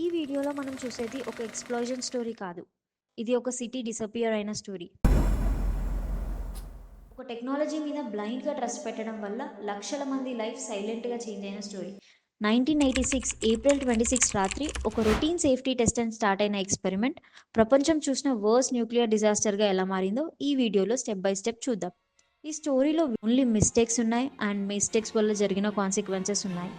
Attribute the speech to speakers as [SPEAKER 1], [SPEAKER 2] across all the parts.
[SPEAKER 1] ఈ వీడియోలో మనం చూసేది ఒక ఎక్స్‌ప్లోజన్ స్టోరీ కాదు. ఇది ఒక సిటీ డిసపియర్ అయిన స్టోరీ. ఒక టెక్నాలజీ మీద బ్లైండ్‌గా ట్రస్ట్ పెట్టడం వల్ల లక్షల మంది లైఫ్ సైలెంట్‌గా చేంజ్ అయిన స్టోరీ. 1986 ఏప్రిల్ 26 రాత్రి ఒక రొటీన్ సేఫ్టీ టెస్ట్ అని స్టార్ట్ అయిన ఎక్స్‌పెరిమెంట్ ప్రపంచం చూసిన వర్స్ట్ న్యూక్లియర్ డిజాస్టర్‌గా ఎలా మారిందో ఈ వీడియోలో స్టెప్ బై స్టెప్ చూద్దాం. ఈ స్టోరీలో ఓన్లీ మిస్టేక్స్ ఉన్నాయి అండ్ మిస్టేక్స్ వల్ల జరిగిన కాన్సిక్వెన్సెస్ ఉన్నాయి.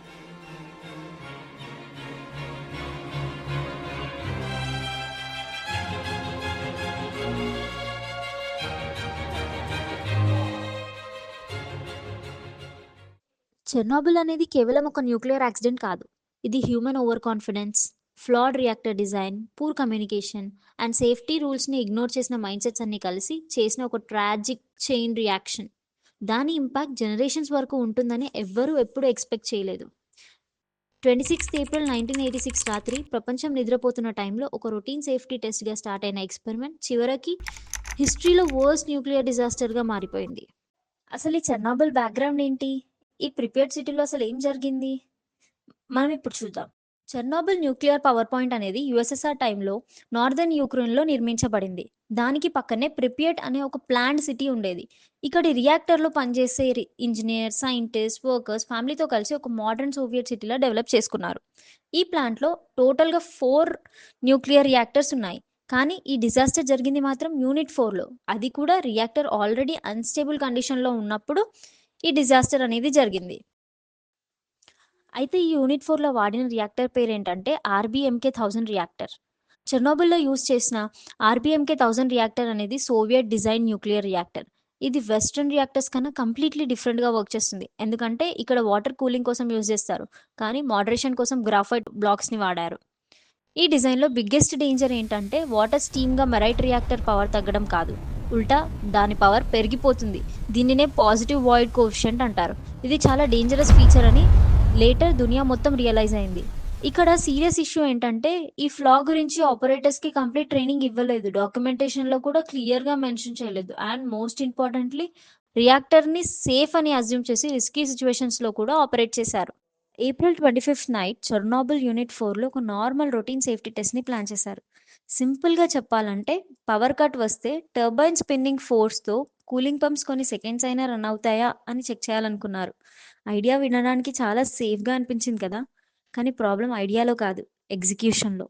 [SPEAKER 1] చెర్నోబిల్ అనేది కేవలం ఒక న్యూక్లియర్ యాక్సిడెంట్ కాదు. ఇది human over confidence, flawed reactor design, poor communication and safety రూల్స్ని ఇగ్నోర్ చేసిన మైండ్ సెట్స్ అన్ని కలిసి చేసిన ఒక ట్రాజిక్ చైన్ రియాక్షన్. దాని ఇంపాక్ట్ జనరేషన్స్ వరకు ఉంటుందని ఎవ్వరూ ఎప్పుడూ ఎక్స్పెక్ట్ చేయలేదు. 26 ఏప్రిల్ 1986 రాత్రి ప్రపంచం నిద్రపోతున్న టైంలో ఒక రొటీన్ సేఫ్టీ టెస్ట్గా స్టార్ట్ అయిన ఎక్స్పెరిమెంట్ చివరికి హిస్టరీలో వర్స్ట్ న్యూక్లియర్ డిజాస్టర్గా మారిపోయింది. అసలు ఈ చెర్నోబిల్ బ్యాక్గ్రౌండ్ ఏంటి? ఈ ప్రిపేర్డ్ సిటీలో అసలు ఏం జరిగింది? మనం ఇప్పుడు చూద్దాం. చెర్నోబిల్ న్యూక్లియర్ పవర్ పాయింట్ అనేది యుఎస్ఎస్ఆర్ టైంలో నార్దర్న్ యూక్రెయిన్లో నిర్మించబడింది. దానికి పక్కనే ప్రిపియట్ అనే ఒక ప్లాంట్ సిటీ ఉండేది. ఇక్కడి రియాక్టర్లో పనిచేసే ఇంజనీర్, సైంటిస్ట్, వర్కర్స్ ఫ్యామిలీతో కలిసి ఒక మోడర్న్ సోవియట్ సిటీలో డెవలప్ చేసుకున్నారు. ఈ ప్లాంట్లో టోటల్గా 4 న్యూక్లియర్ రియాక్టర్స్ ఉన్నాయి. కానీ ఈ డిజాస్టర్ జరిగింది మాత్రం యూనిట్ 4లో. అది కూడా రియాక్టర్ ఆల్రెడీ అన్స్టేబుల్ కండిషన్లో ఉన్నప్పుడు ఈ డిజాస్టర్ అనేది జరిగింది. అయితే ఈ యూనిట్ 4లో వాడిన రియాక్టర్ పేరు ఏంటంటే ఆర్బీఎంకే 1000 రియాక్టర్. చెర్నోబిల్లో యూజ్ చేసిన ఆర్బీఎంకే 1000 రియాక్టర్ అనేది సోవియట్ డిజైన్ న్యూక్లియర్ రియాక్టర్. ఇది వెస్ట్రన్ రియాక్టర్స్ కన్నా కంప్లీట్లీ డిఫరెంట్గా వర్క్ చేస్తుంది. ఎందుకంటే ఇక్కడ వాటర్ కూలింగ్ కోసం యూజ్ చేస్తారు, కానీ మోడరేషన్ కోసం గ్రాఫైట్ బ్లాక్స్ని వాడారు. ఈ డిజైన్లో బిగ్గెస్ట్ డేంజర్ ఏంటంటే వాటర్ స్టీమ్గా మెరైట్ రియాక్టర్ పవర్ తగ్గడం కాదు, ఉల్టా దాని పవర్ పెరిగిపోతుంది. దీనినే పాజిటివ్ వాయిడ్ కోఎఫిషియంట్ అంటారు. ఇది చాలా డేంజరస్ ఫీచర్ అని లేటర్ దునియా మొత్తం రియలైజ్ అయింది. ఇక్కడ సీరియస్ ఇష్యూ ఏంటంటే ఈ ఫ్లా గురించి ఆపరేటర్స్కి కంప్లీట్ ట్రైనింగ్ ఇవ్వలేదు, డాక్యుమెంటేషన్లో కూడా క్లియర్గా మెన్షన్ చేయలేదు. అండ్ మోస్ట్ ఇంపార్టెంట్లీ రియాక్టర్ని సేఫ్ అని అజ్యూమ్ చేసి రిస్కీ సిచ్యువేషన్స్లో కూడా ఆపరేట్ చేశారు. ఏప్రిల్ 25 నైట్ చెర్నోబిల్ యూనిట్ 4లో ఒక నార్మల్ రొటీన్ సేఫ్టీ టెస్ట్ని ప్లాన్ చేశారు. సింపుల్గా చెప్పాలంటే పవర్ కట్ వస్తే టర్బైన్ స్పిన్నింగ్ ఫోర్స్తో కూలింగ్ పంప్స్ కొన్ని సెకండ్స్ అయినా రన్ అవుతాయా అని చెక్ చేయాలనుకున్నారు. ఐడియా వినడానికి చాలా సేఫ్గా అనిపించింది కదా, కానీ ప్రాబ్లం ఐడియాలో కాదు, ఎగ్జిక్యూషన్లో.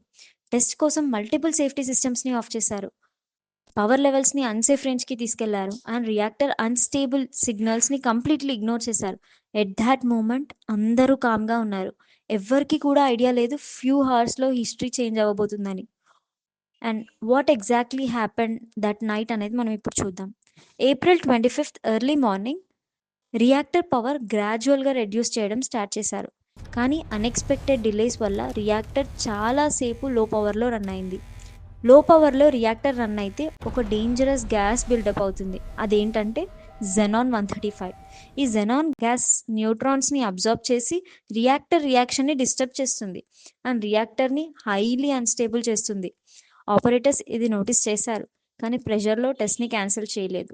[SPEAKER 1] టెస్ట్ కోసం మల్టిపుల్ సేఫ్టీ సిస్టమ్స్ని ఆఫ్ చేశారు, పవర్ లెవెల్స్ని అన్సేఫ్ రేంజ్కి తీసుకెళ్లారు అండ్ రియాక్టర్ అన్స్టేబుల్ సిగ్నల్స్ని కంప్లీట్లీ ఇగ్నోర్ చేశారు. ఎట్ దాట్ మూమెంట్ అందరూ కామ్గా ఉన్నారు. ఎవ్వరికి కూడా ఐడియా లేదు ఫ్యూ అవర్స్లో హిస్టరీ చేంజ్ అవ్వబోతుందని. And what exactly happened that night అనేది మనం ఇప్పుడు చూద్దాం. April 25 early morning reactor power గ్రాడ్యువల్గా రెడ్యూస్ చేయడం స్టార్ట్ చేశారు. కానీ అన్ఎక్స్పెక్టెడ్ డిలేస్ వల్ల రియాక్టర్ చాలాసేపు లో పవర్లో రన్ అయింది. లో పవర్లో రియాక్టర్ రన్ అయితే ఒక డేంజరస్ గ్యాస్ బిల్డప్ అవుతుంది. అదేంటంటే జెనాన్ 135. ఈ జెనాన్ గ్యాస్ న్యూట్రాన్స్ని అబ్జార్బ్ చేసి రియాక్టర్ రియాక్షన్ని డిస్టర్బ్ చేస్తుంది అండ్ రియాక్టర్ని హైలీ అన్స్టేబుల్ చేస్తుంది. ఆపరేటర్స్ ఇది నోటీస్ చేశారు, కానీ ప్రెషర్లో టెస్ట్ని క్యాన్సిల్ చేయలేదు.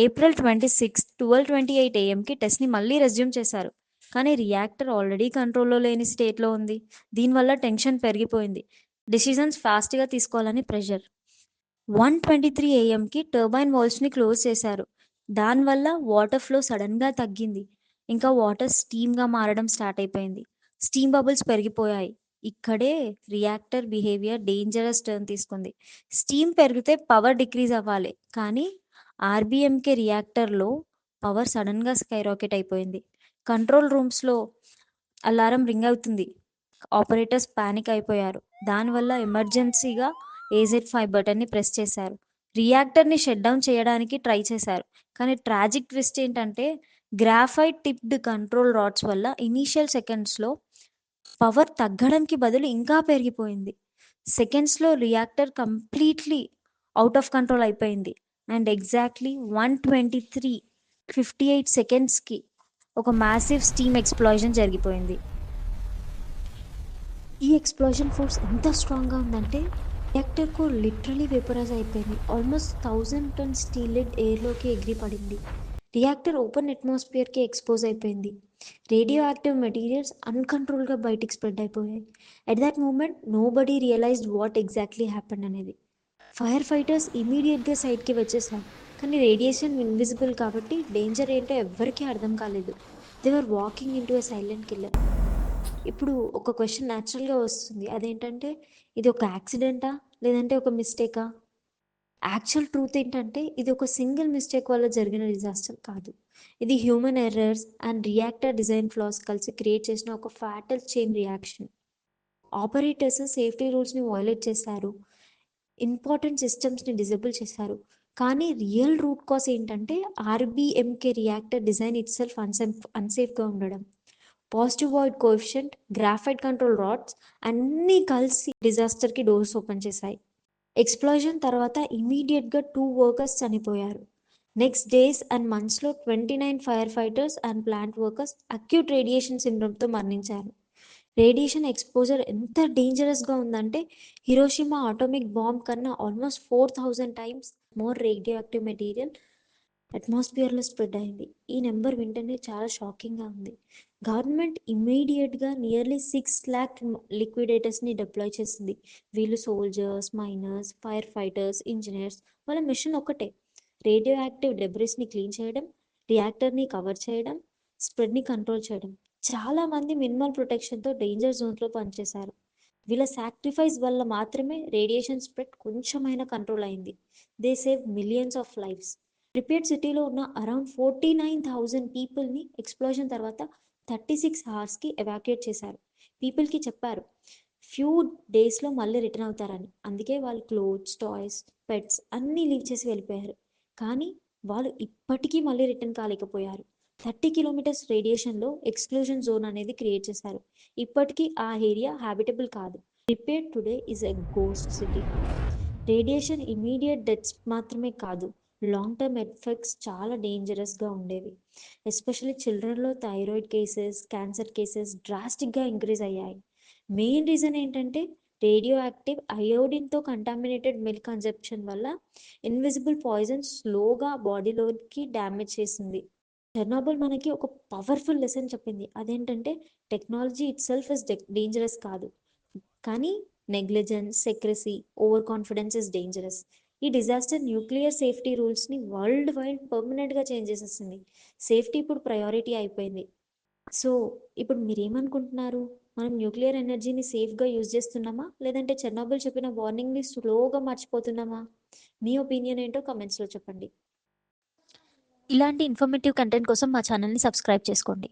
[SPEAKER 1] ఏప్రిల్ 26 12:28 AM టెస్ట్ని మళ్ళీ రెజ్యూమ్ చేశారు, కానీ రియాక్టర్ ఆల్రెడీ కంట్రోల్లో లేని స్టేట్లో ఉంది. దీనివల్ల టెన్షన్ పెరిగిపోయింది, డెసిషన్స్ ఫాస్ట్గా తీసుకోవాలని ప్రెషర్. 1:23 AM టర్బైన్ వాల్వ్స్ని క్లోజ్ చేశారు. దానివల్ల వాటర్ ఫ్లో సడన్గా తగ్గింది, ఇంకా వాటర్ స్టీమ్గా మారడం స్టార్ట్ అయిపోయింది. స్టీమ్ బబుల్స్ పెరిగిపోయాయి. ఇక్కడే రియాక్టర్ బిహేవియర్ డేంజరస్ టర్న్ తీసుకుంది. స్టీమ్ పెరిగితే పవర్ డిక్రీజ్ అవ్వాలి, కానీ ఆర్బీఎంకే రియాక్టర్లో పవర్ సడన్గా స్కై రాకెట్ అయిపోయింది. కంట్రోల్ రూమ్స్లో అలారం రింగ్ అవుతుంది. ఆపరేటర్స్ పానిక్ అయిపోయారు. దానివల్ల ఎమర్జెన్సీగా AZ5 బటన్ని ప్రెస్ చేశారు. రియాక్టర్ని షట్ డౌన్ చేయడానికి ట్రై చేశారు, కానీ ట్రాజిక్ ట్విస్ట్ ఏంటంటే గ్రాఫైట్ టిప్డ్ కంట్రోల్ రాడ్స్ వల్ల ఇనీషియల్ సెకండ్స్లో పవర్ తగ్గడానికి బదులు ఇంకా పెరిగిపోయింది. సెకండ్స్లో reactor completely out of control అయిపోయింది అండ్ ఎగ్జాక్ట్లీ 1:23:58 ఒక మ్యాసివ్ స్టీమ్ ఎక్స్ప్లోజన్ జరిగిపోయింది. ఈ ఎక్స్ప్లోజన్ ఫోర్స్ ఎంత స్ట్రాంగ్గా ఉందంటే రియాక్టర్ కోర్ లిటరలీ వేపరైజ్ అయిపోయింది. ఆల్మోస్ట్ 1000 టన్ స్టీల్ లెడ్ ఎయిర్లోకి ఎగిరి పడింది. రియాక్టర్ ఓపెన్ అట్మాస్ఫియర్కి ఎక్స్పోజ్ అయిపోయింది. రేడియో యాక్టివ్ మెటీరియల్స్ అన్‌కంట్రోల్‌గా బయటికి స్ప్రెడ్ అయిపోయాయి. At that moment nobody realised what exactly happened అనేది. ఫైర్ ఫైటర్స్ ఇమ్మీడియేట్‌గా సైట్‌కి వచ్చేసారు. కానీ రేడియేషన్ ఇన్విజిబుల్ కాబట్టి డేంజర్ ఏంటో ఎవ్వరికీ అర్థం కాలేదు. They were walking into a silent killer. ఇప్పుడు ఒక క్వెషన్ న్యాచురల్‌గా వస్తుంది. అదేంటంటే ఇది ఒక యాక్సిడెంటా? లేదంటే ఒక మిస్టేకా? యాక్చువల్ ట్రూత్ ఏంటంటే ఇది ఒక సింగిల్ మిస్టేక్ వల్ల జరిగిన డిజాస్టర్ కాదు. ఇది human errors and reactor design flaws కలిసి క్రియేట్ చేసిన ఒక fatal chain reaction. Operators safety రూల్స్ని వయోలేట్ చేశారు, ఇంపార్టెంట్ సిస్టమ్స్ని డిజేబుల్ చేశారు. కానీ రియల్ రూట్ కాజ్ ఏంటంటే RBMK reactor design itself అన్సేఫ్గా ఉండడం. Positive void coefficient, graphite control rods అన్నీ కలిసి డిజాస్టర్కి డోర్స్ ఓపెన్ చేశాయి. ఎక్స్‌ప్లోజన్ తర్వాత ఇమ్మీడియేట్‌గా 2 వర్కర్స్ చనిపోయారు. నెక్స్ట్ డేస్ అండ్ మంత్స్‌లో 29 firefighters and plant workers acute radiation సిండ్రోమ్‌తో మరణించారు. రేడియేషన్ ఎక్స్‌పోజర్ ఎంత డేంజరస్‌గా ఉందంటే హిరోషిమా అటామిక్ బాంబ్ కన్నా almost 4000 times more radioactive material అట్మాస్ఫియర్‌లో స్ప్రెడ్ అయింది. ఈ నెంబర్ వింటేనే చాలా షాకింగ్‌గా ఉంది. గవర్నమెంట్ ఇమ్మీడియేట్‌గా నియర్లీ 6,00,000 లిక్విడేటర్స్‌ని డిప్లాయ్ చేసింది. వీళ్ళు soldiers, miners, fire fighters, engineers వాళ్ళ మిషన్ ఒక్కటే. రేడియో యాక్టివ్ డెబ్రిస్‌ని క్లీన్ చేయడం, రియాక్టర్‌ని కవర్ చేయడం, స్ప్రెడ్‌ని కంట్రోల్ చేయడం. చాలామంది మినిమల్ ప్రొటెక్షన్‌తో డేంజర్ జోన్స్‌లో పనిచేశారు. వీళ్ళ సాక్రిఫైస్ వల్ల మాత్రమే రేడియేషన్ స్ప్రెడ్ కొంచెమైనా కంట్రోల్ అయింది. They save millions of lives. Pripyat సిటీలో ఉన్న అరౌండ్ 49,000 పీపుల్ని ఎక్స్ప్లోజన్ తర్వాత 36 అవర్స్కి ఎవాక్యుయేట్ చేశారు. పీపుల్కి చెప్పారు ఫ్యూ డేస్లో మళ్ళీ రిటర్న్ అవుతారని. అందుకే వాళ్ళు క్లోత్స్, టాయ్స్, పెట్స్ అన్నీ లీవ్ చేసి వెళ్ళిపోయారు. కానీ వాళ్ళు ఇప్పటికీ మళ్ళీ రిటర్న్ కాలేకపోయారు. 30 కిలోమీటర్స్ రేడియేషన్లో ఎక్స్క్లూజన్ జోన్ అనేది క్రియేట్ చేశారు. ఇప్పటికీ ఆ ఏరియా హ్యాబిటబుల్ కాదు. Pripyat today is a ghost city. Radiation immediate deaths మాత్రమే కాదు, లాంగ్ టర్మ్ ఎఫెక్ట్స్ చాలా డేంజరస్గా ఉండేవి. ఎస్పెషల్లీ చిల్డ్రన్లో థైరాయిడ్ కేసెస్, క్యాన్సర్ కేసెస్ డ్రాస్టిక్గా ఇంక్రీజ్ అయ్యాయి. మెయిన్ రీజన్ ఏంటంటే రేడియో యాక్టివ్ అయోడిన్తో కంటామినేటెడ్ మిల్క్ కన్జప్షన్ వల్ల ఇన్విజిబుల్ పాయిజన్ స్లోగా బాడీలోకి డ్యామేజ్ చేసింది. చెర్నోబుల్ మనకి ఒక పవర్ఫుల్ లెసన్ చెప్పింది. అదేంటంటే technology itself is dangerous కాదు, కానీ negligence, secrecy, over confidence is dangerous. ఈ డిజాస్టర్ న్యూక్లియర్ సేఫ్టీ రూల్స్ని వరల్డ్ వైడ్ పర్మనెంట్గా చేంజ్ చేసేసింది. సేఫ్టీ ఇప్పుడు ప్రయారిటీ అయిపోయింది. సో ఇప్పుడు మీరేమనుకుంటున్నారు? మనం న్యూక్లియర్ ఎనర్జీని సేఫ్గా యూజ్ చేస్తున్నామా, లేదంటే చెర్నోబుల్ చెప్పిన వార్నింగ్ని స్లోగా మర్చిపోతున్నామా? మీ ఒపీనియన్ ఏంటో కమెంట్స్లో చెప్పండి. ఇలాంటి ఇన్ఫర్మేటివ్ కంటెంట్ కోసం మా ఛానల్ని సబ్స్క్రైబ్ చేసుకోండి.